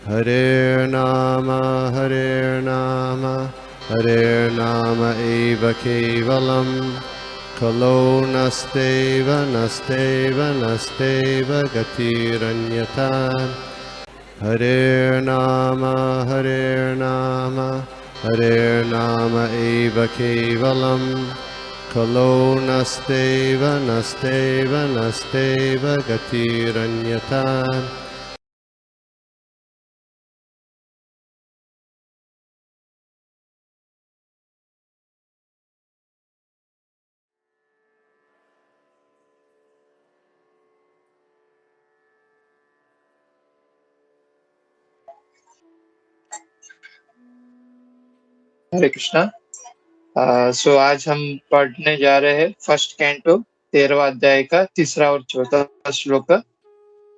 Hare Nama Hare Nama eva kevalam Kalo nasteva nasteva nasteva gatiranyata Hare Nama Hare Nama eva kevalam Kalo nasteva nasteva nasteva gatiranyata हरे कृष्णा। सो आज हम पढ़ने जा रहे हैं first canto 13वां अध्याय का तीसरा और चौथा श्लोक।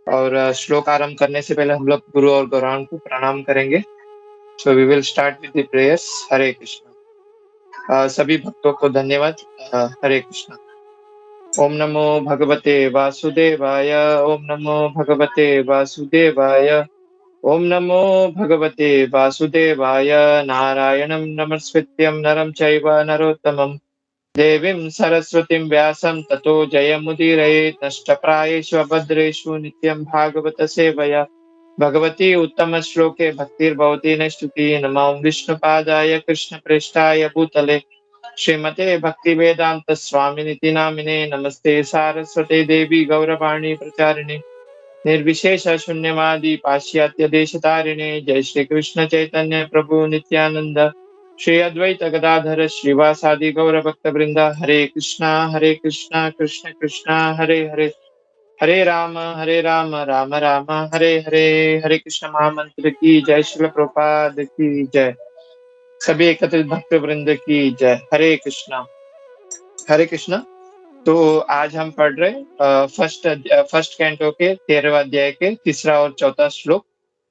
और श्लोक आरंभ करने से पहले हम लोग गुरु और गौरांग को प्रणाम करेंगे। So we will start with the prayers. Hare Krishna. सभी भक्तों को धन्यवाद। हरे कृष्णा। ओम नमो भगवते वासुदेवाय। ओम नमो भगवते वासुदेवाय। ओम नमो भगवते वासुदेवाय। नारायणं नमस्कृत्यं नरं चैव नरोत्तमं देवीं सरस्वतीं व्यासं ततो जयमुदीरयेत्। नष्टप्रायेषु अभद्रेषु नित्यं भागवत सेवया भगवती उत्तम श्लोके भक्तिर्भवती नैष्ठिकी। नमो विष्णुपादाय कृष्णप्रेष्ठाय भूतले श्रीमते भक्तिवेदांत स्वामिनिति नामिने। नमस्ते सारस्वते देवी गौरवाणी प्रचारिणे निर्विशेष शून्यवादी पाश्चात्य देशतारिणे। जय श्री कृष्ण चैतन्य प्रभु नित्यानंद श्री अद्वैत गदाधर श्रीवासादि गौर भक्त वृंदा। हरे कृष्णा कृष्ण कृष्णा हरे हरे हरे राम राम राम हरे हरे। हरे कृष्ण महामंत्र की जय। श्रील प्रभुपाद की जय। सभी एकत्रित भक्त वृंद की जय। हरे कृष्णा। तो आज हम पढ़ रहे फर्स्ट कैंटो के 13वें अध्याय के तीसरा और चौथा श्लोक।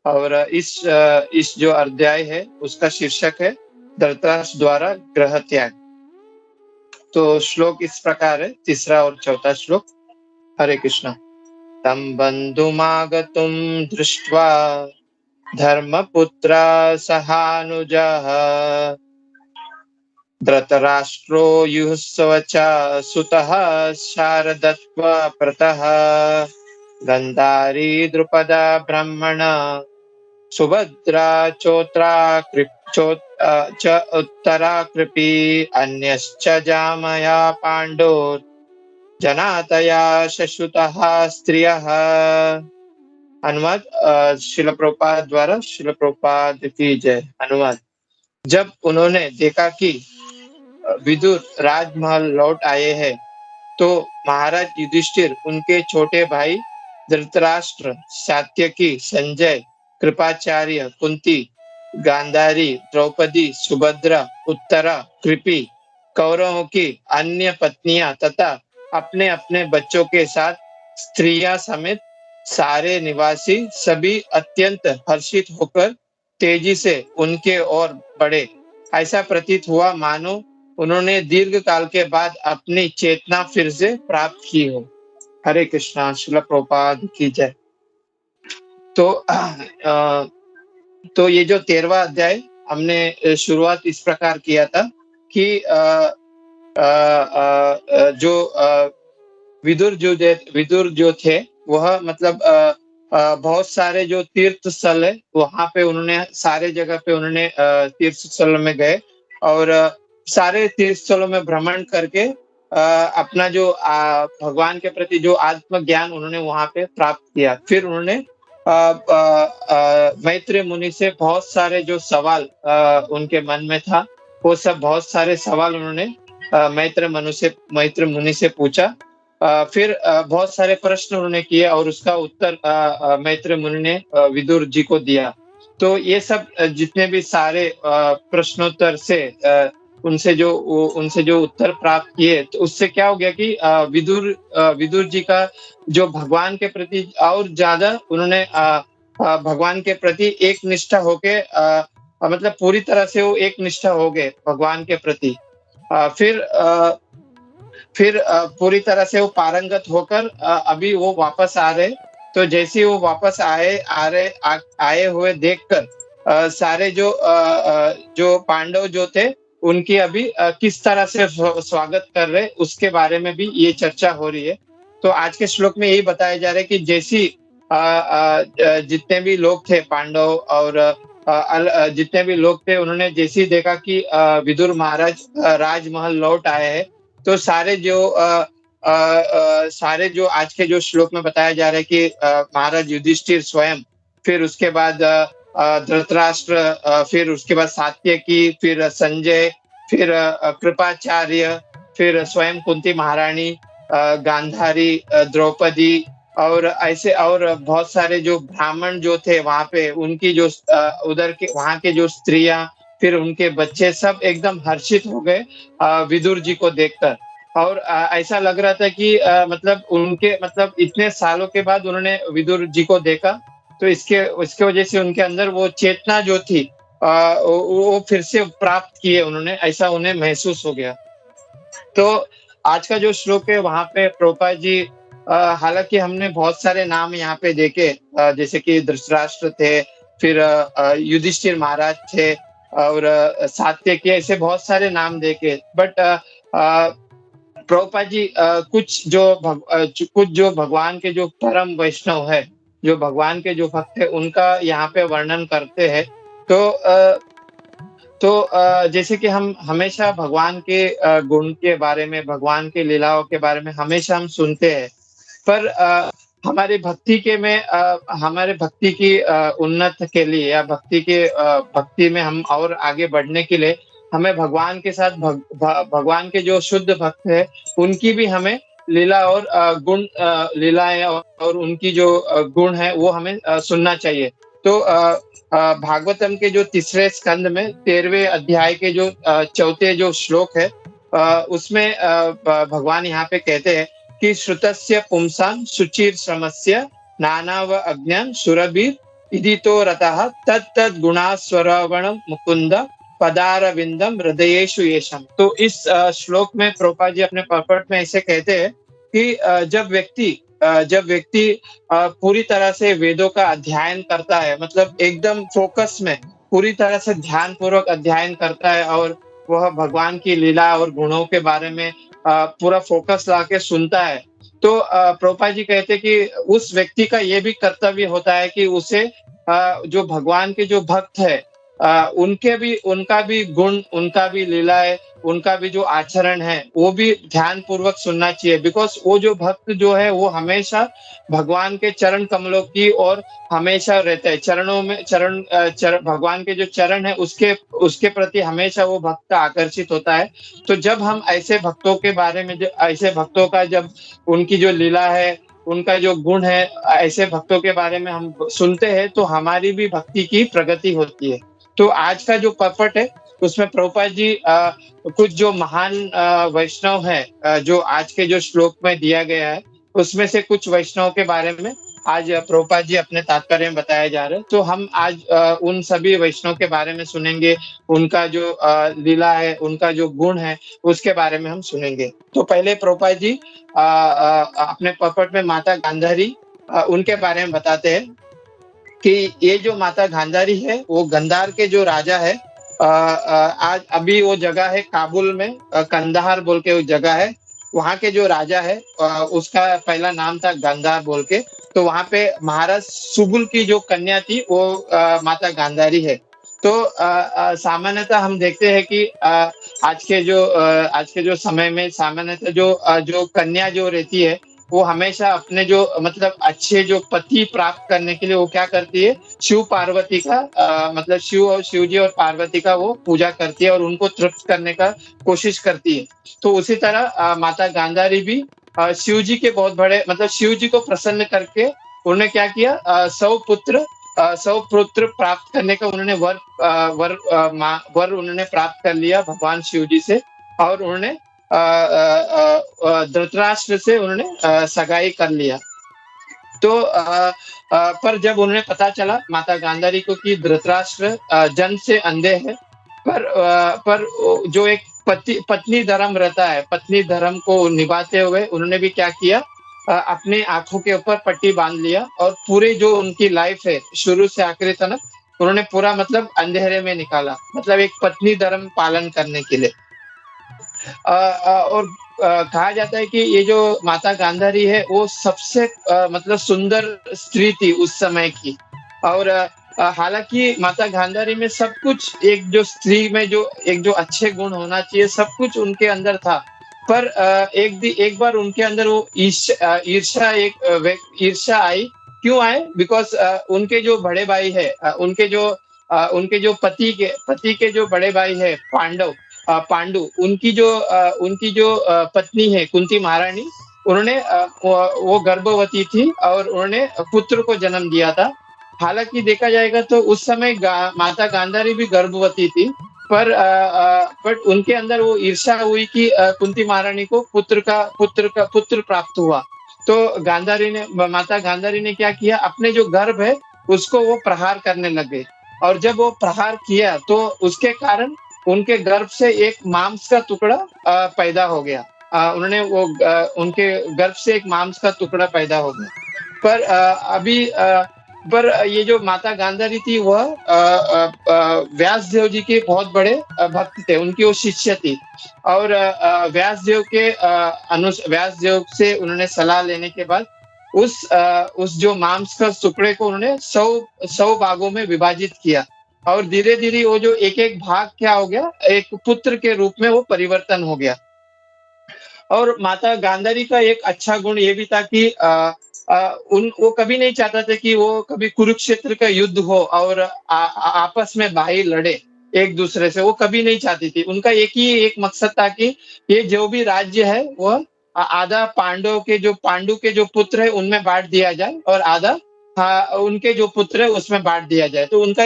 और इस जो अध्याय है उसका शीर्षक है धृतराष्ट्र द्वारा ग्रह त्याग। तो श्लोक इस प्रकार है, तीसरा और चौथा श्लोक। हरे कृष्णा। तं बन्धुमागतुं दृष्ट्वा धर्मपुत्र सहानुजः धृतराष्ट्रो युयुत्सुश्च सुतः शारदत्वा प्रतः गन्धारी द्रुपदा ब्राह्मण सुभद्रा च उत्तरा कृपी अन्यश्च जामया पाण्डोर् जनातया शशुतः स्त्रियः। अनुवाद शिल प्रभुपाद द्वारा। शिल प्रभुपाद की जय। अनुवाद। जब उन्होंने देखा कि विदुर राजमहल लौट आए हैं तो महाराज युधिष्ठिर, उनके छोटे भाई धृतराष्ट्र, सात्यकी, संजय, कृपाचार्य, कुंती, गांधारी, द्रौपदी, सुभद्रा, उत्तरा, कृपि, कौरवों की अन्य पत्नियां तथा अपने अपने बच्चों के साथ स्त्रियां समेत सारे निवासी सभी अत्यंत हर्षित होकर तेजी से उनके ओर बढ़े। ऐसा प्रतीत हुआ मानो उन्होंने दीर्घ काल के बाद अपनी चेतना फिर से प्राप्त की हो। हरे कृष्णा। श्रील प्रभुपाद की जय। तो तो ये जो 13वां अध्याय हमने शुरुआत इस प्रकार किया था कि जो विदुर जो थे वह मतलब बहुत सारे जो तीर्थ स्थल है वहां पे उन्होंने सारे जगह पे उन्होंने तीर्थ स्थल में गए। और सारे तीर्थ स्थलों में भ्रमण करके अपना जो भगवान के प्रति जो आत्म ज्ञान उन्होंने वहां पे प्राप्त किया। फिर उन्होंने मैत्री मुनि से बहुत सारे जो सवाल उनके मन में था वो सब बहुत सारे सवाल उन्होंने मैत्र मुनि से पूछा। फिर बहुत सारे प्रश्न उन्होंने किए और उसका उत्तर मैत्र मुनि ने विदुर जी को दिया। तो ये सब जितने भी सारे प्रश्नोत्तर से उनसे जो उत्तर प्राप्त किए तो उससे क्या हो गया कि विदुर जी का जो भगवान के प्रति और ज्यादा उन्होंने भगवान के प्रति एक निष्ठा होके मतलब पूरी तरह से वो एक निष्ठा हो गए भगवान के प्रति। फिर पूरी तरह से वो पारंगत होकर अभी वो वापस आ रहे। तो जैसे ही वो वापस आए हुए देखकर सारे जो पांडव जो थे उनकी अभी किस तरह से स्वागत कर रहे उसके बारे में भी ये चर्चा हो रही है। तो आज के श्लोक में यही बताया जा रहा है कि जैसी जितने भी लोग थे पांडव और जितने भी लोग थे उन्होंने जैसे ही देखा कि विदुर महाराज राजमहल लौट आए हैं, तो सारे जो आज के जो श्लोक में बताया जा रहा है कि महाराज युधिष्ठिर स्वयं, फिर उसके बाद धृतराष्ट्र, फिर उसके बाद सात्यकी, फिर संजय, फिर कृपाचार्य, फिर स्वयं कुंती महारानी, गांधारी, द्रौपदी और ऐसे और बहुत सारे जो ब्राह्मण जो थे वहाँ पे उनकी जो उधर के वहाँ के जो स्त्रियाँ, फिर उनके बच्चे सब एकदम हर्षित हो गए विदुर जी को देखकर। और ऐसा लग रहा था कि मतलब उनके मतलब इतने सालों के बाद उन्होंने विदुर जी को देखा, तो इसके वजह से उनके अंदर वो चेतना जो थी वो फिर से प्राप्त किए उन्होंने, ऐसा उन्हें महसूस हो गया। तो आज का जो श्लोक है वहाँ पे प्रभुपाद जी हालाँकि हमने बहुत सारे नाम यहाँ पे देखे, जैसे कि धृतराष्ट्र थे, फिर युधिष्ठिर महाराज थे और सात्यकी, ऐसे बहुत सारे नाम देखे। बट प्रभुपाद जी कुछ जो भगवान के जो परम वैष्णव है, जो भगवान के जो भक्त है, उनका यहाँ पे वर्णन करते हैं। तो जैसे कि हम हमेशा भगवान के गुण के बारे में, भगवान की लीलाओं के बारे में हमेशा हम सुनते हैं। पर हमारे भक्ति की उन्नत के लिए या भक्ति में हम और आगे बढ़ने के लिए हमें भगवान के साथ भगवान के जो शुद्ध भक्त है उनकी भी हमें लीला और लीलाएं और उनकी जो गुण है वो हमें सुनना चाहिए। तो भागवतम के जो तीसरे स्कंद में 13वें अध्याय के जो चौथे जो श्लोक है उसमें भगवान यहाँ पे कहते हैं कि श्रुतस्य पुंसां शुचिर श्रमस्य नानाव अज्ञान सुरभिर इदितो रतः तत्तद गुणास्वरवण मुकुंद पदारविंदम हृदयेषु येषम। तो इस श्लोक में प्रभुपाद जी अपने पर्पट में ऐसे कहते हैं कि जब व्यक्ति पूरी तरह से वेदों का अध्ययन करता है, मतलब एकदम फोकस में पूरी तरह से ध्यान पूर्वक अध्ययन करता है और वह भगवान की लीला और गुणों के बारे में पूरा फोकस लाके सुनता है, तो प्रभुपाद जी कहते हैं कि उस व्यक्ति का ये भी कर्तव्य होता है कि उसे जो भगवान के जो भक्त है उनका भी गुण, उनका भी लीलाएं, उनका भी जो आचरण है वो भी ध्यान पूर्वक सुनना चाहिए। बिकॉज वो जो भक्त जो है वो हमेशा भगवान के चरण कमलों की और हमेशा रहता है, चरणों में भगवान के जो चरण है उसके प्रति हमेशा वो भक्त आकर्षित होता है। तो जब हम ऐसे भक्तों के बारे में, ऐसे भक्तों का जब उनकी जो लीला है, उनका जो गुण है, ऐसे भक्तों के बारे में हम सुनते हैं तो हमारी भी भक्ति की प्रगति होती है। तो आज का जो पर्पट है उसमें प्रभुपाद जी कुछ जो महान वैष्णव है जो आज के जो श्लोक में दिया गया है उसमें से कुछ वैष्णव के बारे में आज प्रभुपाद जी अपने तात्पर्य में बताया जा रहा है। तो हम आज उन सभी वैष्णव के बारे में सुनेंगे, उनका जो लीला है, उनका जो गुण है उसके बारे में हम सुनेंगे। तो पहले प्रभुपाद जी अपने पर्पट में माता गांधारी उनके बारे में बताते हैं कि ये जो माता गांधारी है वो गंधार के जो राजा है, आज अभी वो जगह है काबुल में, कंधार बोल के वो जगह है, वहाँ के जो राजा है उसका पहला नाम था गंधार बोल के। तो वहाँ पे महाराज सुबुल की जो कन्या थी वो माता गांधारी है। तो सामान्यतः हम देखते हैं कि आज के जो समय में सामान्यतः जो कन्या जो रहती है वो हमेशा अपने जो मतलब अच्छे जो पति प्राप्त करने के लिए वो क्या करती है, शिव पार्वती का मतलब शिव जी और पार्वती का वो पूजा करती है और उनको तृप्त करने का कोशिश करती है। तो उसी तरह माता गांधारी भी शिव जी के बहुत बड़े मतलब शिव जी को प्रसन्न करके उन्होंने क्या किया, 100 पुत्र प्राप्त करने का उन्होंने वर उन्होंने प्राप्त कर लिया भगवान शिव जी से। और उन्होंने धृतराष्ट्र से उन्होंने सगाई कर लिया। तो पर जब उन्हें पता चला माता गांधारी को कि धृतराष्ट्र जन्म से अंधे हैं, पर जो एक पत्नी धर्म रहता है, पत्नी धर्म को निभाते हुए उन्होंने भी क्या किया अपनी आँखों के ऊपर पट्टी बाँध लिया और पूरे जो उनकी लाइफ़ है, शुरू से आखिरी तक उन्होंने पूरा मतलब अंधेरे में निकाला, मतलब एक पत्नी धर्म पालन करने के लिए। और कहा जाता है कि ये जो माता गांधारी है, वो सबसे मतलब सुंदर स्त्री थी उस समय की। और हालाँकि माता गांधारी में सब कुछ एक जो स्त्री में जो एक जो अच्छे गुण होना चाहिए, सब कुछ उनके अंदर था। पर एक बार उनके अंदर वो ईर्ष्या ईर्ष्या आई। क्यों आए? बिकॉज़ उनके जो बड़े भाई हैं उनके जो पति के जो बड़े भाई हैं पांडु उनकी जो पत्नी है कुंती महारानी उन्होंने वो गर्भवती थी और उन्होंने पुत्र को जन्म दिया था। हालाँकि देखा जाएगा तो उस समय माता गांधारी भी गर्भवती थी, पर बट उनके अंदर वो ईर्ष्या हुई कि कुंती महारानी को पुत्र प्राप्त हुआ। तो माता गांधारी ने क्या किया, अपने जो गर्भ है उसको वो प्रहार करने लगे और जब वो प्रहार किया तो उसके कारण उनके गर्भ से एक मांस का टुकड़ा पैदा हो गया। उनके गर्भ से एक मांस का टुकड़ा पैदा हो गया। पर पर ये जो माता गांधारी थी वह व्यासदेव जी के बहुत बड़े भक्त थे, उनकी वो शिष्य थी। और व्यासदेव से उन्होंने सलाह लेने के बाद उस जो मांस का टुकड़े को उन्होंने 100 भागों में विभाजित किया और धीरे-धीरे वो जो एक-एक भाग क्या हो गया, एक पुत्र के रूप में वो परिवर्तन हो गया। और माता गांधारी का एक अच्छा गुण ये भी था कि वो कभी नहीं चाहता था कि वो कभी कुरुक्षेत्र का युद्ध हो और आपस में भाई लड़े एक दूसरे से, वो कभी नहीं चाहती थी। उनका एक मकसद था कि ये जो भी राज्य है वह आधा पांडु के जो पुत्र है उनमें बाँट दिया जाए और आधा हाँ, उनके जो पुत्र है उसमें बाँट दिया जाए। तो उनका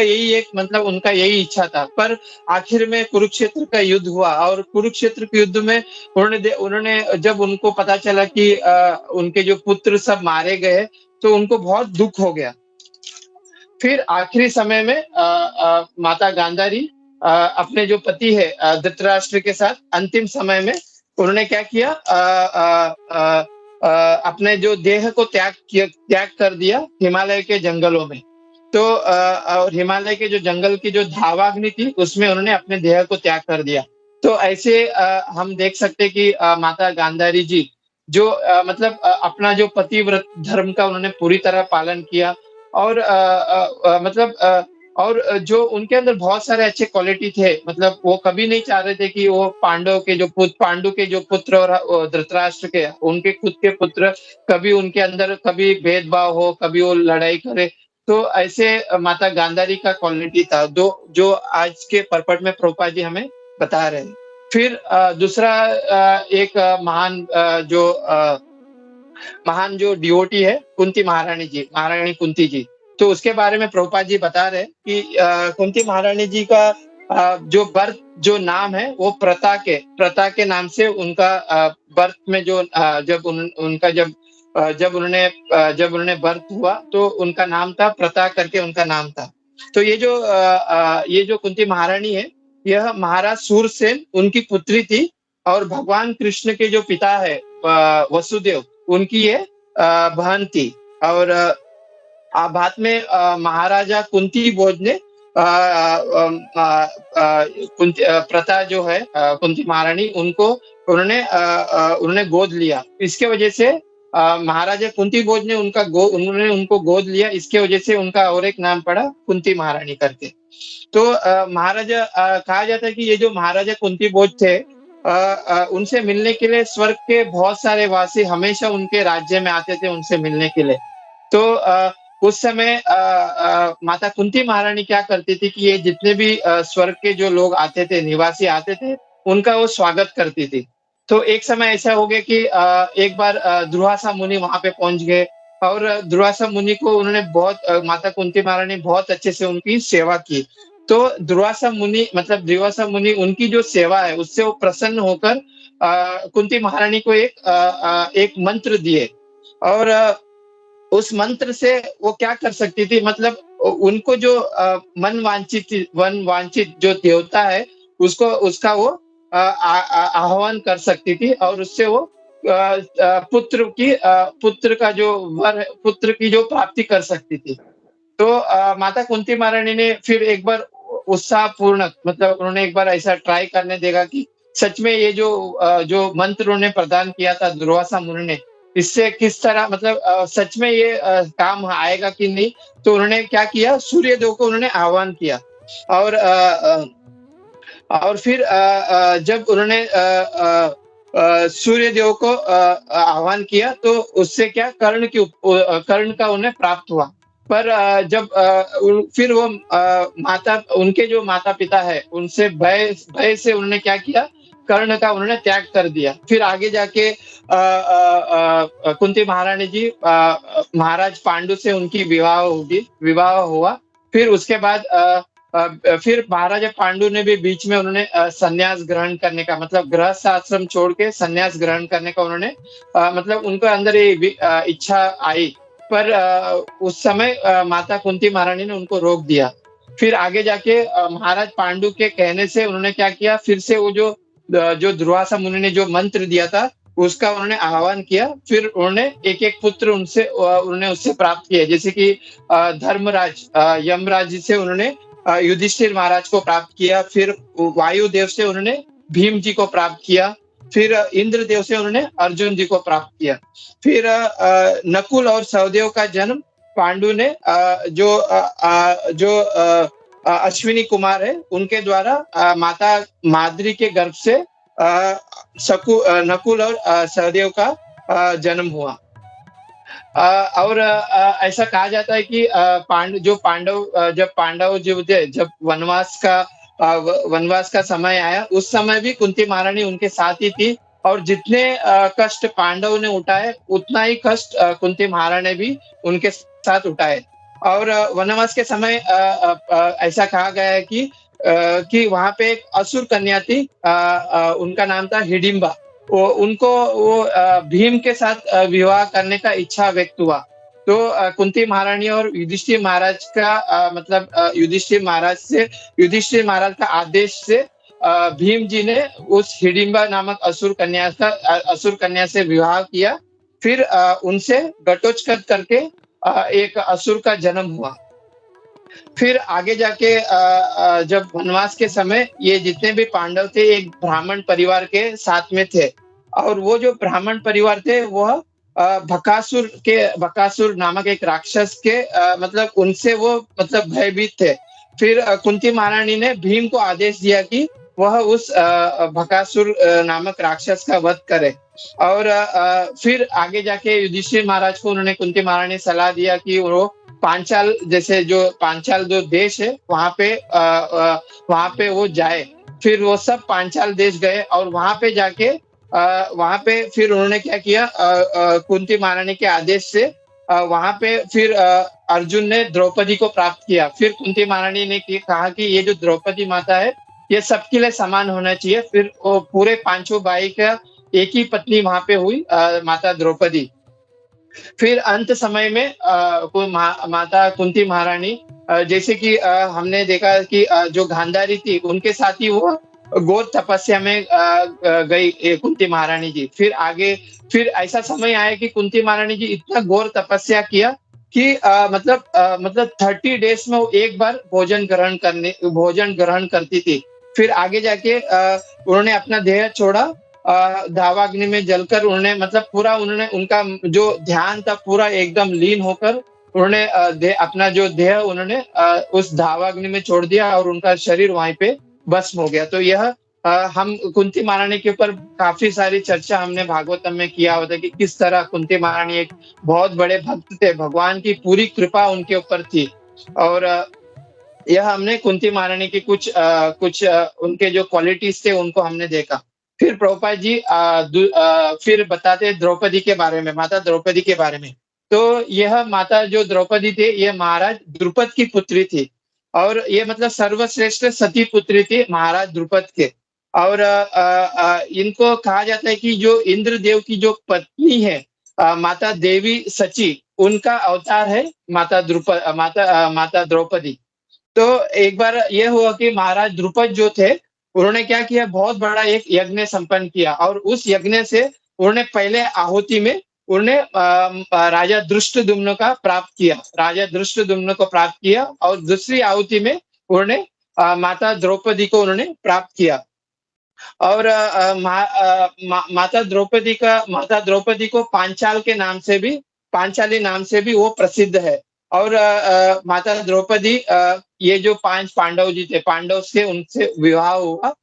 यही इच्छा था। पर आखिर में कुरुक्षेत्र का युद्ध हुआ और कुरुक्षेत्र के युद्ध में उन्होंने जब उनको पता चला कि उनके जो पुत्र सब मारे गए, तो उनको बहुत दुःख हो गया। फिर आखिरी समय में माता गांधारी अपने जो पति है धृतराष्ट्र के साथ अंतिम समय में उन्होंने क्या किया अपने जो देह को त्याग कर दिया हिमालय के जंगलों में। तो और हिमालय के जो जंगल की जो धावाग्नि थी उसमें उन्होंने अपने देह को त्याग कर दिया। तो ऐसे हम देख सकते हैं कि माता गांधारी जी जो मतलब अपना जो पतिव्रत धर्म का उन्होंने पूरी तरह पालन किया और जो उनके अंदर बहुत सारे अच्छे क्वालिटी थे, मतलब वो कभी नहीं चाह रहे थे कि वो पांडु के जो पुत्र और धृतराष्ट्र के उनके खुद के पुत्र कभी उनके अंदर कभी भेदभाव हो, कभी वो लड़ाई करे। तो ऐसे माता गांधारी का क्वालिटी था, जो आज के पर्पट में प्रभुपाद जी हमें बता रहे हैं। फिर दूसरा एक महान जो डिवोटी है कुंती महारानी जी, महारानी कुंती जी। तो उसके बारे में प्रभुपाद जी बता रहे हैं कि कुंती महारानी जी का जो नाम है वो प्रता के नाम से उनका बर्थ में जो जब उनका जब उन्होंने बर्थ हुआ तो उनका नाम था प्रता करके उनका नाम था। तो ये जो कुंती महारानी है, यह महाराज सूरसेन उनकी पुत्री थी और भगवान कृष्ण के जो पिता है वसुदेव उनकी ये बहन थी। और बाद में महाराजा कुंती भोज ने प्रथा जो है कुंती महारानी उन्होंने गोद लिया। इसके वजह से महाराजा कुंती भोज ने उन्होंने उनको गोद लिया, इसके वजह से उनका और एक नाम पड़ा कुंती महारानी करके। तो कहा जाता है कि ये जो महाराजा कुंती भोज थे उनसे मिलने के लिए स्वर्ग के बहुत सारे वासी हमेशा उनके राज्य में आते थे उनसे मिलने के लिए। तो उस समय माता कुंती महारानी क्या करती थी कि ये जितने भी स्वर्ग के जो लोग आते थे, निवासी आते थे, उनका वो स्वागत करती थी। तो एक समय ऐसा हो गया कि एक बार दुर्वासा मुनि वहाँ पे पहुँच गए और दुर्वासा मुनि को उन्होंने माता कुंती महारानी बहुत अच्छे से उनकी सेवा की। तो दुर्वासा मुनि उनकी जो सेवा है उससे वो प्रसन्न होकर कुंती महारानी को एक मंत्र दिए और उस मंत्र से वो क्या कर सकती थी, मतलब उनको जो मन वांछित जो देवता है उसका वो आह्वान कर सकती थी और उससे वो पुत्र का जो वर है, पुत्र की जो प्राप्ति कर सकती थी। तो माता कुंती महारानी ने फिर एक बार उत्साहपूर्ण मतलब उन्होंने एक बार ऐसा ट्राई करने देखा कि सच में ये जो मंत्र उन्होंने प्रदान किया था दुर्वासा मुनि ने, इससे किस तरह मतलब सच में ये काम आएगा कि नहीं? तो उन्होंने क्या किया, सूर्य देव को उन्होंने आह्वान किया और और फिर जब उन्होंने सूर्य देव को आह्वान किया तो उससे क्या कर्ण का उन्हें प्राप्त हुआ। पर जब फिर वो माता उनके जो माता-पिता है उनसे भय भय से उन्होंने क्या किया, कर्ण का उन्होंने त्याग कर दिया। फिर आगे जाके कुंती महारानी जी महाराज पांडु से उनकी विवाह हुआ। फिर उसके बाद फिर महाराजा पांडु ने भी बीच में उन्होंने संन्यास ग्रहण करने का मतलब गृहस्थ आश्रम छोड़ के संन्यास ग्रहण करने का उन्होंने मतलब उनके अंदर ये इच्छा आई। पर उस समय माता कुंती महारानी ने उनको रोक दिया। फिर आगे जाके महाराज पांडु के कहने से उन्होंने क्या किया, फिर से वो जो दुर्वासा मुनि ने जो मंत्र दिया था, उसका उन्होंने आह्वान किया। फिर उन्होंने एक-एक पुत्र उन्होंने उससे प्राप्त किए। जैसे कि धर्मराज यमराज से उन्होंने युधिष्ठिर महाराज को प्राप्त किया, फिर वायुदेव से उन्होंने भीम जी को प्राप्त किया, फिर इंद्रदेव से उन्होंने अर्जुन जी को प्राप्त किया। फिर नकुल और सहदेव का जन्म पांडु ने अश्विनी कुमार है, उनके द्वारा माता माद्री के गर्भ से नकुल और सहदेव का जन्म हुआ। और ऐसा कहा जाता है कि जब पांडव जो थे जब वनवास का समय आया, उस समय भी कुंती महारानी उनके साथ ही थी और जितने कष्ट पांडव ने उठाए, उतना ही कष्ट कुंती महारानी भी उनके साथ उठाए। और वनवास के समय ऐसा कहा गया है कि वहाँ पे एक असुर कन्या थी, उनका नाम था हिडिंबा। वो भीम के साथ विवाह करने का इच्छा व्यक्त हुआ। तो कुंती महारानी और युधिष्ठिर महाराज का आदेश से भीम जी ने उस हिडिंबा नामक असुर कन्या से विवाह किया। फिर उनसे घटोत्कच करके एक असुर का जन्म हुआ। फिर आगे जाके जब वनवास के समय ये जितने भी पांडव थे एक ब्राह्मण परिवार के साथ में थे और वो जो ब्राह्मण परिवार थे वह बकासुर नामक एक राक्षस के मतलब उनसे वो मतलब भयभीत थे। फिर कुंती महारानी ने भीम को आदेश दिया कि वह उस बकासुर नामक राक्षस का वध करे। और फिर आगे जाके युधिष्ठिर महाराज को उन्होंने कुंती महारानी सलाह दिया कि वो पांचाल जो देश है वहाँ पे वो जाए। फिर वो सब पांचाल देश गए और वहाँ पे फिर उन्होंने क्या किया, कुंती महारानी के आदेश से वहाँ पे फिर अर्जुन ने द्रौपदी को प्राप्त किया। फिर कुंती महारानी ने कहा कि ये जो द्रौपदी माता है ये सबके लिए समान होना चाहिए। फिर वो पूरे पांचों भाई का एक ही पत्नी वहाँ पे हुई, माता द्रौपदी। फिर अंत समय में माता कुंती महारानी जैसे कि हमने देखा कि जो गांधारी थी उनके साथ ही वो घोर तपस्या में गई कुंती महारानी जी। फिर ऐसा समय आया कि कुंती महारानी जी इतना घोर तपस्या किया कि मतलब 30 डेज में वो एक बार भोजन ग्रहण करती थी। फिर आगे जाके उन्होंने अपना देह छोड़ा, दावाग्नि में जलकर उन्होंने उनका जो ध्यान था पूरा एकदम लीन होकर उन्होंने अपना जो देह उन्होंने उस दावाग्नि में छोड़ दिया और उनका शरीर वहीं पे भस्म हो गया। तो यह हम कुंती महारानी के ऊपर काफी सारी चर्चा हमने भागवतम में किया होता है कि किस तरह कुंती महारानी एक बहुत बड़े भक्त थे, भगवान की पूरी कृपा उनके ऊपर थी। और यह हमने कुंती महारानी की कुछ उनके जो क्वालिटीज थे उनको हमने देखा। फिर प्रभुपाद जी फिर बताते हैं द्रौपदी के बारे में, माता द्रौपदी के बारे में। तो यह माता जो द्रौपदी थी ये महाराज द्रुपद की पुत्री थी और ये मतलब सर्वश्रेष्ठ सती पुत्री थी महाराज द्रुपद के। और इनको कहा जाता है कि जो इंद्रदेव की जो पत्नी है माता देवी सची, उनका अवतार है माता द्रौपदी। तो एक बार ये हुआ कि महाराज द्रुपद जो थे उन्होंने क्या किया, बहुत बड़ा एक यज्ञ संपन्न किया और उस यज्ञ से उन्होंने पहले आहुति में उन्होंने राजा धृष्टद्युम्न का प्राप्त किया, राजा धृष्टद्युम्न को प्राप्त किया, और दूसरी आहुति में उन्होंने माता द्रौपदी को उन्होंने प्राप्त किया। और माता द्रौपदी को पांचाल के नाम से भी, पांचाली नाम से भी वो प्रसिद्ध है। और माता द्रौपदी, ये जो 5 पांडव जी थे, पांडव से उनसे विवाह हुआ।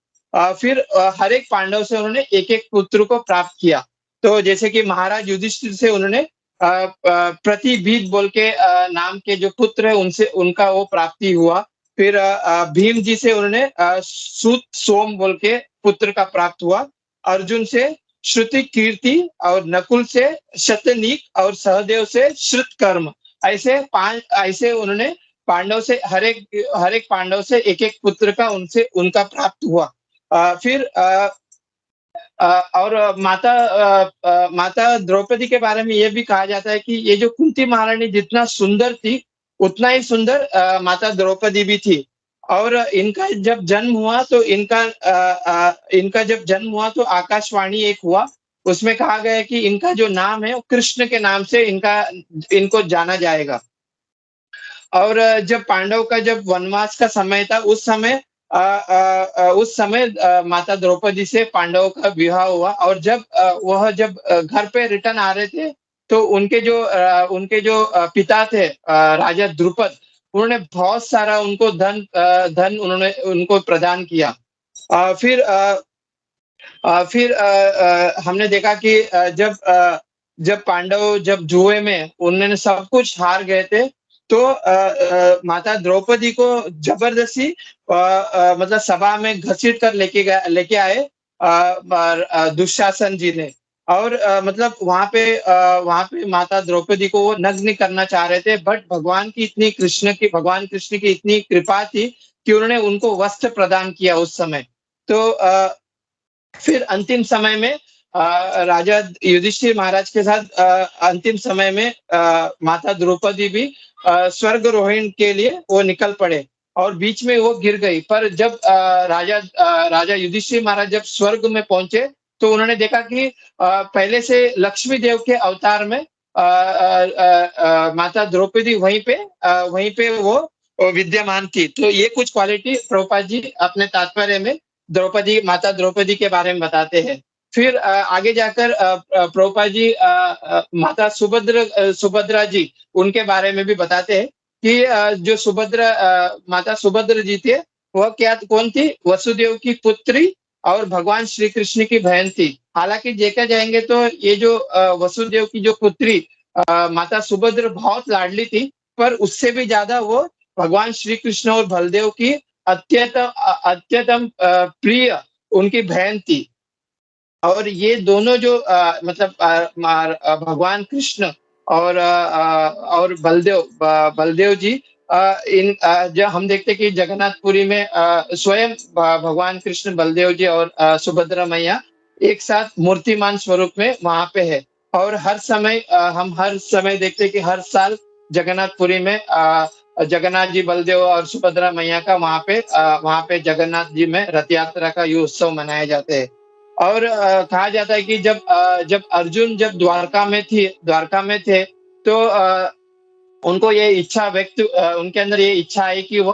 फिर हर एक पांडव से उन्होंने एक-एक पुत्र को प्राप्त किया। तो जैसे कि महाराज युधिष्ठिर से उन्होंने प्रतिभीत बोल के नाम के जो पुत्र है उनसे उनका वो प्राप्ति हुआ। फिर भीम जी से उन्होंने सूत सोम बोल के पुत्र का प्राप्त हुआ। अर्जुन से श्रुति कीर्ति, और नकुल से शतनीक, और सहदेव से श्रुतकर्म। ऐसे उन्होंने पांडव से हर एक पांडव से एक-एक पुत्र का उनसे उनका प्राप्त हुआ। फिर और माता द्रौपदी के बारे में ये भी कहा जाता है कि ये जो कुंती महारानी जितना सुंदर थी, उतना ही सुंदर माता द्रौपदी भी थी। और इनका जब जन्म हुआ तो आकाशवाणी एक हुआ, उसमें कहा गया है कि इनका जो नाम है वो कृष्ण के नाम से इनको जाना जाएगा। और जब पांडव का जब वनवास का समय था, उस समय माता द्रौपदी से पांडवों का विवाह हुआ। और जब वह घर पे रिटर्न आ रहे थे, तो उनके जो पिता थे, राजा द्रुपद, उन्होंने बहुत सारा उनको धन उन्होंने उनको प्रदान किया। फिर हमने देखा कि जब पांडव जब जुए में उन्होंने सब कुछ हार गए थे, तो माता द्रौपदी को जबरदस्ती मतलब सभा में घसीट कर लेके आए दुशासन जी ने। और मतलब वहाँ पे माता द्रौपदी को वो नग्न करना चाह रहे थे, बट भगवान कृष्ण की इतनी कृपा थी कि उन्होंने उनको वस्त्र प्रदान किया उस समय। तो फिर अंतिम समय में राजा युधिष्ठिर महाराज के साथ अंतिम समय में माता द्रौपदी भी स्वर्गारोहण के लिए वो निकल पड़े, और बीच में वो गिर गई। पर जब राजा युधिष्ठिर महाराज जब स्वर्ग में पहुंचे, तो उन्होंने देखा कि पहले से लक्ष्मी देव के अवतार में माता द्रौपदी वहीं पे वो विद्यमान थी। तो ये कुछ क्वालिटी प्रभुपाद जी अपने तात्पर्य में माता द्रौपदी के बारे में बताते हैं। फिर आगे जाकर प्रभुपाद जी माता सुभद्रा जी उनके बारे में भी बताते हैं कि जो माता सुभद्रा जी थे, वह कौन थी? वसुदेव की पुत्री और भगवान श्री कृष्ण की बहन थी। हालांकि देखा जाएंगे तो ये जो वसुदेव की जो पुत्री माता सुभद्रा बहुत लाडली थी, पर उससे भी ज्यादा वो भगवान श्री कृष्ण और बलदेव की अत्यतम प्रिय उनकी बहन थी। और ये दोनों जो मतलब भगवान कृष्ण और बलदेव जी, जो हम देखते हैं कि जगन्नाथपुरी में स्वयं भगवान कृष्ण, बलदेव जी और सुभद्रा मैया एक साथ मूर्तिमान स्वरूप में वहां पे है। और हम हर समय देखते हैं कि हर साल जगन्नाथपुरी में जगन्नाथ जी, बलदेव और सुभद्रा मैया का वहां पे जगन्नाथ जी में रथ यात्रा का ये उत्सव मनाए जाते हैं। और कहा जाता है कि जब अर्जुन जब द्वारका में थे, तो उनको ये उनके अंदर ये इच्छा आई कि वो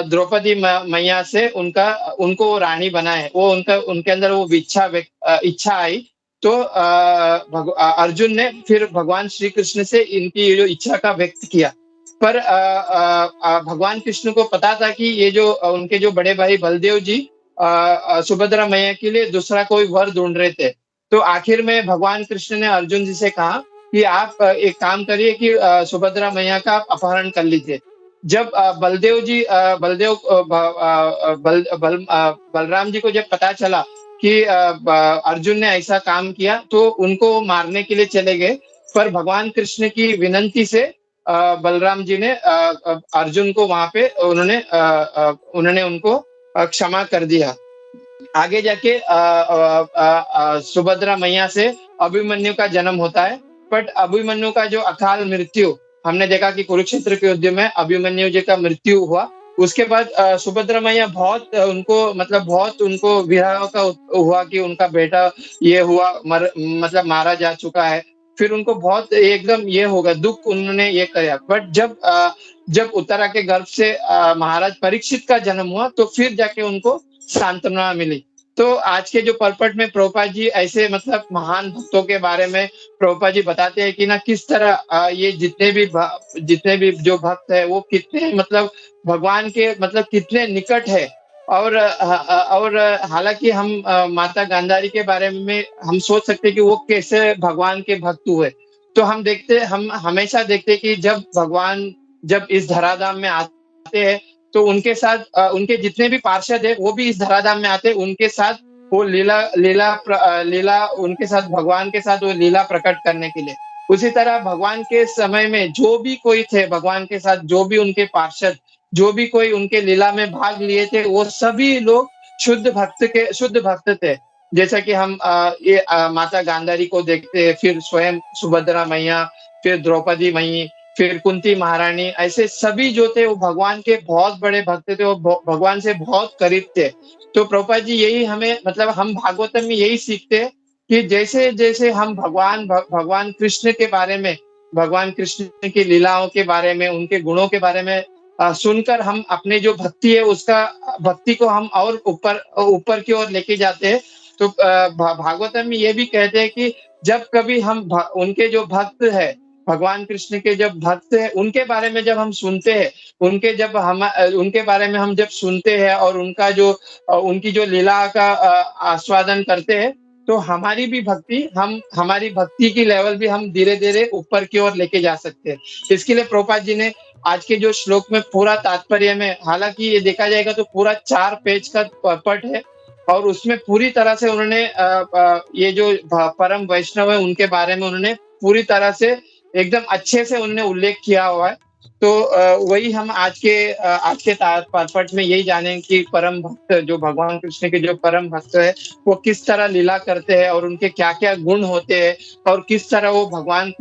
द्रौपदी मैया से उनको वो रानी बनाए। वो उनके अंदर वो इच्छा आई। तो अर्जुन ने फिर भगवान श्री कृष्ण से इनकी ये जो इच्छा का व्यक्त किया। पर भगवान कृष्ण को पता था कि ये जो उनके जो बड़े भाई बलदेव जी सुभद्रा मैया के लिए दूसरा कोई वर ढूंढ रहे थे। तो आखिर में भगवान कृष्ण ने अर्जुन जी से कहा कि आप एक काम करिए कि सुभद्रा मैया का आप अपहरण कर लीजिए। जब बलराम जी को जब पता चला कि अर्जुन ने ऐसा काम किया, तो उनको मारने के लिए चले गए। पर भगवान कृष्ण की विनंती से बलराम जी ने अर्जुन को वहां पे उन्होंने उनको क्षमा कर दिया। आगे जाके सुभद्रा मैया से अभिमन्यु का जन्म होता है। बट अभिमन्यु का जो अकाल मृत्यु, हमने देखा कि कुरुक्षेत्र के युद्ध में अभिमन्यु जी का मृत्यु हुआ। उसके बाद सुभद्रा मैया बहुत उनको मतलब बहुत उनको विरह का हुआ कि उनका बेटा ये हुआ मतलब मारा जा चुका है। फिर उनको बहुत एकदम ये हो गया, दुःख उन्होंने ये किया। बट जब उत्तरा के गर्भ से महाराज परीक्षित का जन्म हुआ, तो फिर जाके उनको सांत्वना मिली। तो आज के जो पर्पट में प्रभुपाद जी ऐसे मतलब महान भक्तों के बारे में प्रभुपाद जी बताते हैं कि ना किस तरह ये जितने भी जो भक्त है वो कितने मतलब भगवान के मतलब कितने निकट है। और हालांकि हम माता गांधारी के बारे में हम सोच सकते हैं कि वो कैसे भगवान के भक्त हुए। तो हम हमेशा देखते हैं कि जब भगवान जब इस धराधाम में आते हैं, तो उनके साथ उनके जितने भी पार्षद है वो भी इस धराधाम में आते हैं, उनके साथ वो लीला उनके साथ भगवान के साथ वो लीला प्रकट करने के लिए। उसी तरह भगवान के समय में जो भी कोई थे भगवान के साथ, जो भी उनके पार्षद, जो भी कोई उनके लीला में भाग लिए थे, वो सभी लोग शुद्ध भक्त थे। जैसा कि हम ये माता गांधारी को देखते हैं, फिर स्वयं सुभद्रा मैया, फिर द्रौपदी मई, फिर कुंती महारानी, ऐसे सभी जो थे वो भगवान के बहुत बड़े भक्त थे, वो भगवान से बहुत करीब थे। तो प्रभुपाद जी यही हमें मतलब हम भागवतम में यही सीखते हैं कि जैसे जैसे हम भगवान कृष्ण के बारे में, भगवान कृष्ण की लीलाओं के बारे में, उनके गुणों के बारे में सुनकर हम अपने जो भक्ति है उसका भक्ति को हम और ऊपर ऊपर की ओर लेके जाते हैं। तो भागवतम में ये भी कहते हैं कि जब कभी हम उनके जो भक्त है, भगवान कृष्ण के जब भक्त है, उनके बारे में जब हम सुनते हैं, उनके बारे में हम जब सुनते हैं और उनकी जो लीला का आस्वादन करते हैं, तो हमारी भक्ति की लेवल भी हम धीरे धीरे ऊपर की ओर लेके जा सकते हैं। इसके लिए प्रभुपाद जी ने आज के जो श्लोक में पूरा तात्पर्य में, हालांकि ये देखा जाएगा तो पूरा 4 पेज का पट है, और उसमें पूरी तरह से उन्होंने ये जो परम वैष्णव है उनके बारे में उन्होंने पूरी तरह से एकदम अच्छे से उन्होंने उल्लेख किया हुआ है। तो वही हम आज के पट में यही जानें कि परम भक्त जो भगवान कृष्ण के जो परम भक्त है वो किस तरह लीला करते हैं और उनके क्या क्या गुण होते हैं, और किस तरह वो भगवान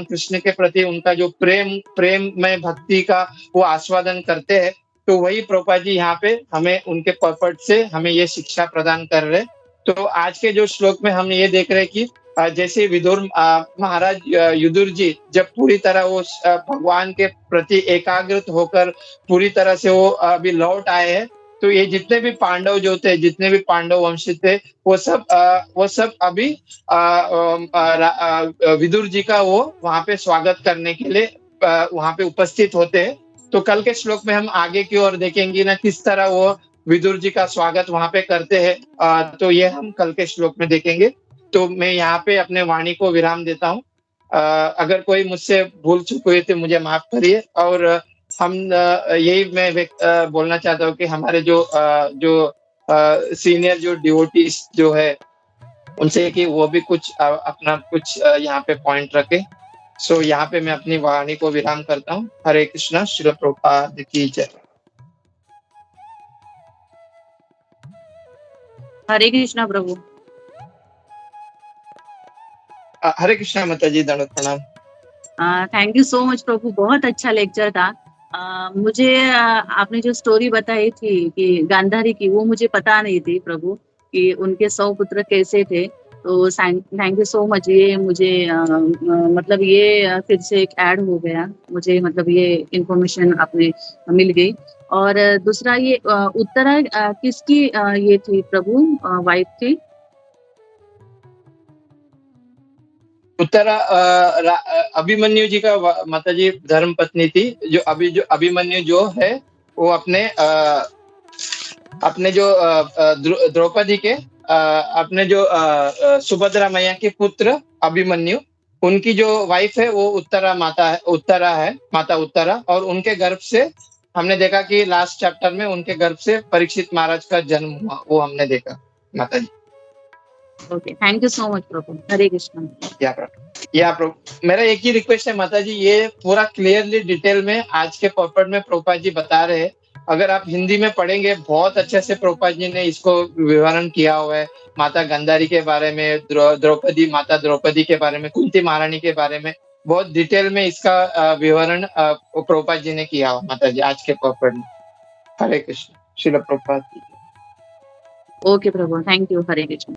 कृष्ण के प्रति उनका जो प्रेम में भक्ति का वो आस्वादन करते हैं। तो वही प्रभुपाद जी यहाँ पे हमें उनके पर्पट से हमें ये शिक्षा प्रदान कर रहे हैं। तो आज के जो श्लोक में हम ये देख रहे हैं कि जैसे महाराज युधिष्ठिर जी जब पूरी तरह वो भगवान के प्रति एकाग्रत होकर पूरी तरह से वो अभी लौट आए हैं, तो ये जितने भी पांडव जो थे, जितने भी पांडव वंशी थे, वो सब अभी विदुर जी का वो वहां पे स्वागत करने के लिए वहां पे उपस्थित होते हैं। तो कल के श्लोक में हम आगे की ओर देखेंगे ना किस तरह वो विदुर जी का स्वागत वहां पे करते हैं। तो ये हम कल के श्लोक में देखेंगे। तो मैं यहाँ पे अपने वाणी को विराम देता हूँ। अगर कोई मुझसे भूल चूक हुई तो मुझे माफ करिए। और हम यही मैं बोलना चाहता हूँ कि हमारे जो सीनियर जो डिवोटीज जो है उनसे कि वो भी कुछ अपना कुछ यहाँ पे पॉइंट रखे। सो यहाँ पे मैं अपनी वाणी को विराम करता हूँ। हरे कृष्णा। श्रील प्रभुपाद की जय। हरे कृष्णा प्रभु। हरे कृष्णा माता जी, दंडवत प्रणाम। थैंक यू सो मच प्रभु, बहुत अच्छा लेक्चर था। मुझे आपने जो स्टोरी बताई थी कि गांधारी की, वो मुझे पता नहीं थी प्रभु कि उनके 100 पुत्र कैसे थे। तो थैंक यू सो मच। ये मुझे मतलब ये फिर से एक ऐड हो गया मुझे, मतलब ये इंफॉर्मेशन आपने मिल गई। और दूसरा ये उत्तरा किसकी ये थी प्रभु, वाइफ थी? उत्तरा अभिमन्यु जी का माता जी धर्म पत्नी थी। जो अभिमन्यु जो है वो अपने जो द्रौपदी के अपने जो सुभद्रा मैया के पुत्र अभिमन्यु, उनकी जो वाइफ है वो उत्तरा है, माता उत्तरा। और उनके गर्भ से हमने देखा कि लास्ट चैप्टर में उनके गर्भ से परीक्षित महाराज का जन्म हुआ, वो हमने देखा माता जी। Okay, thank you so much प्रभु। हरे कृष्ण। या प्रभु, मेरा एक ही रिक्वेस्ट है माता जी, ये पूरा क्लियरली डिटेल में आज के पर्पट में प्रभुपाद जी बता रहे हैं। अगर आप हिंदी में पढ़ेंगे बहुत अच्छे से प्रभुपाद जी ने इसको विवरण किया हुआ है। माता गांधारी के बारे में, माता द्रौपदी के बारे में, कुंती महारानी के बारे में बहुत डिटेल में इसका विवरण प्रभुपाद जी ने किया हुआ माता जी आज के पर्पट में। हरे कृष्ण। शिला प्रभुपाद की जय। ओके प्रभु, थैंक यू। हरे कृष्ण।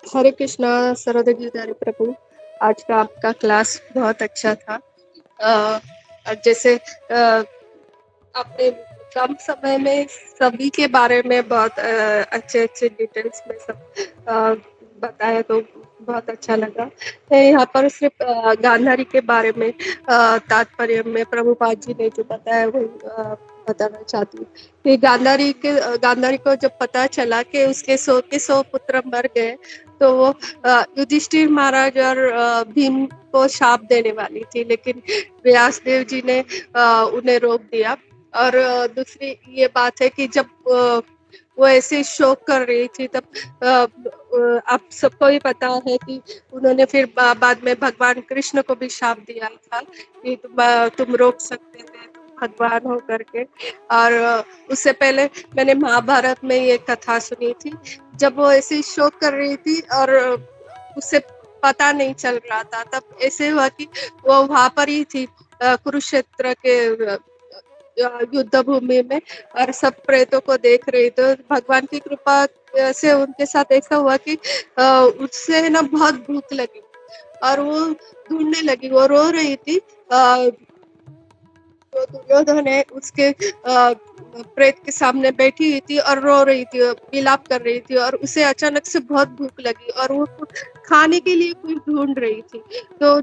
हरे कृष्णा सर्वदेवधारी प्रभु। आज का आपका क्लास बहुत अच्छा था। जैसे आपने कम समय में सभी के बारे में बहुत अच्छे अच्छे डिटेल्स में सब बताया, तो बहुत अच्छा लगा। मैं यहाँ पर सिर्फ गांधारी के बारे में तात्पर्य में प्रभुपाद जी ने जो बताया वो बताना चाहती हूँ कि गांधारी को जब पता चला कि उसके 100 के 100 पुत्र मर गए, तो वो युधिष्ठिर महाराज और भीम को शाप देने वाली थी, लेकिन व्यासदेव जी ने उन्हें रोक दिया। और दूसरी ये बात है कि जब वो ऐसे शोक कर रही थी, तब आप सबको ही पता है कि उन्होंने फिर बाद में भगवान कृष्ण को भी शाप दिया था कि तुम रोक सकते थे, तुम भगवान हो करके। और उससे पहले मैंने महाभारत में ये कथा सुनी थी, जब वो ऐसे शोक कर रही थी और उससे पता नहीं चल रहा था, तब ऐसे हुआ कि वो वहां पर ही थी कुरुक्षेत्र के युद्ध भूमि में, और सब प्रेतों को देख रही। तो भगवान की कृपा से उनके साथ ऐसा हुआ कि उससे ना बहुत भूख लगी और वो ढूंढने लगी, वो रो रही थी। तो दुर्योधन है उसके प्रेत के सामने बैठी हुई थी और रो रही थी, विलाप कर रही थी, और उसे अचानक से बहुत भूख लगी और वो खाने के लिए कुछ ढूंढ रही थी। तो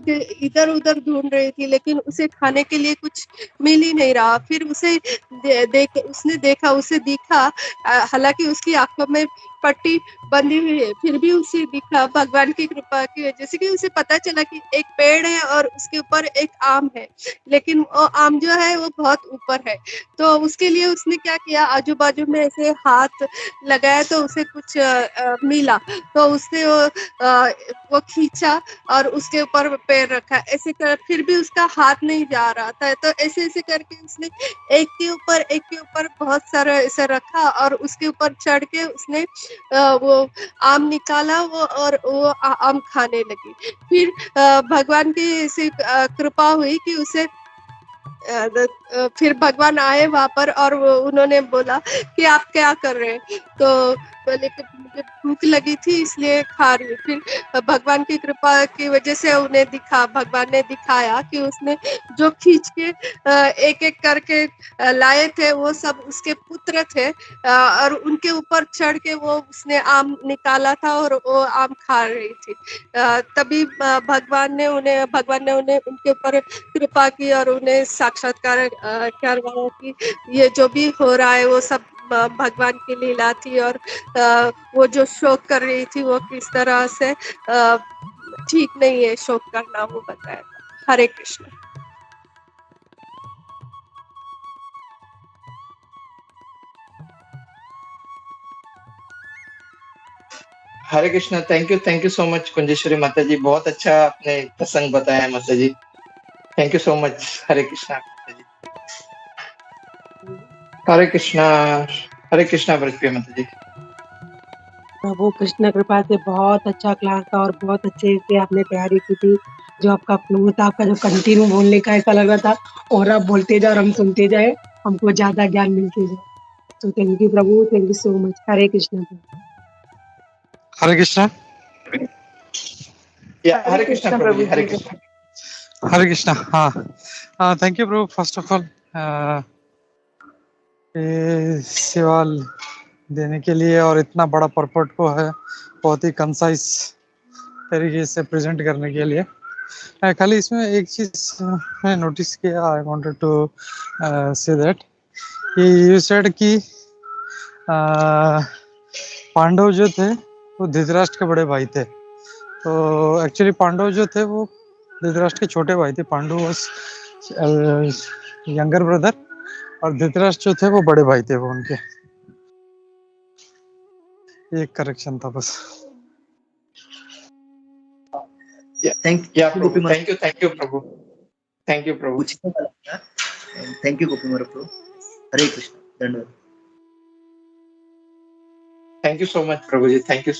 इधर उधर ढूंढ रही थी, लेकिन उसे खाने के लिए कुछ मिल ही नहीं रहा। फिर उसने देखा, उसे दिखा, हालांकि उसकी आंखों में पट्टी बंधी हुई है, फिर भी उसे दिखा भगवान की कृपा की वजह से कि उसे पता चला कि एक पेड़ है और उसके ऊपर एक आम है, लेकिन वो आम जो है वो बहुत ऊपर है। तो उसके लिए उसने क्या किया, आजू बाजू में ऐसे हाथ लगाया तो उसे कुछ मिला। तो उसने वो खींचा और उसके ऊपर पैर रखा, ऐसे कर फिर भी उसका हाथ नहीं जा रहा था। तो ऐसे ऐसे करके उसने एक के ऊपर बहुत सारा ऐसा रखा और उसके ऊपर चढ़ के उसने वो आम निकाला, वो और वो आम खाने लगी। फिर भगवान की ऐसी कृपा हुई कि उसे फिर भगवान आए वहां पर और उन्होंने बोला कि आप क्या कर रहे हैं। तो बोले कि मुझे भूख लगी थी इसलिए खा रही हूँ। फिर भगवान की कृपा की वजह से उन्हें भगवान ने दिखाया कि उसने जो खींच के एक एक करके लाए थे वो सब उसके पुत्र थे, और उनके ऊपर चढ़ के वो उसने आम निकाला था और वो आम खा रही थी। तभी भगवान ने उन्हें उनके ऊपर कृपा की और उन्हें साक्षात्कार करवाया कि ये जो भी हो रहा है वो सब भगवान की लीला थी, और वो जो शोक कर रही थी वो किस तरह से ठीक नहीं है शोक करना, वो बताया था। Hare Krishna. Hare Krishna. Thank you so much Kunjeshwari माता जी, बहुत अच्छा आपने प्रसंग बताया माता जी। Thank you so much. Hare Krishna माता जी। हरे कृष्णा। हरे कृष्णा ब्रज माता जी। प्रभु कृष्ण कृपा से बहुत अच्छा क्लास था और बहुत अच्छे से आपने तैयारी की थी। जो आपका फ्लो था, आपका जो कंटिन्यू बोलने का ऐसा लग रहा था, और आप बोलते जाए और हम सुनते जाए, हमको ज्यादा ज्ञान मिलते जाए। तो थैंक यू प्रभु, thank you so much. Hare Krishna प्रभु। हरे कृष्णा। हरे कृष्णा प्रभु जी। हरे कृष्णा। हरे कृष्णा। हाँ, थैंक यू प्रभु। फर्स्ट ऑफ ऑल सवाल देने के लिए और इतना बड़ा पर्पट को है बहुत ही कंसाइज तरीके से प्रेजेंट करने के लिए। खाली इसमें एक चीज मैं नोटिस किया, I wanted to say that you said कि पांडव जो थे वो धृतराष्ट्र के बड़े भाई थे। तो एक्चुअली पांडव जो थे वो धृतराष्ट्र के छोटे भाई थे। पांडु वाज यंगर ब्रदर और धृतराष्ट्र जो थे वो बड़े भाई थे वो उनके। एक करेक्शन था बस। या you, प्रभु, Gopi Mara. थैंक यू प्रभु, थैंक यू प्रभु। पूछने वाला था। Thank you, Gopi Mara Prabhu. Hare Krishna, धन्यवाद। Thank you so much Prabhu ji, thank you.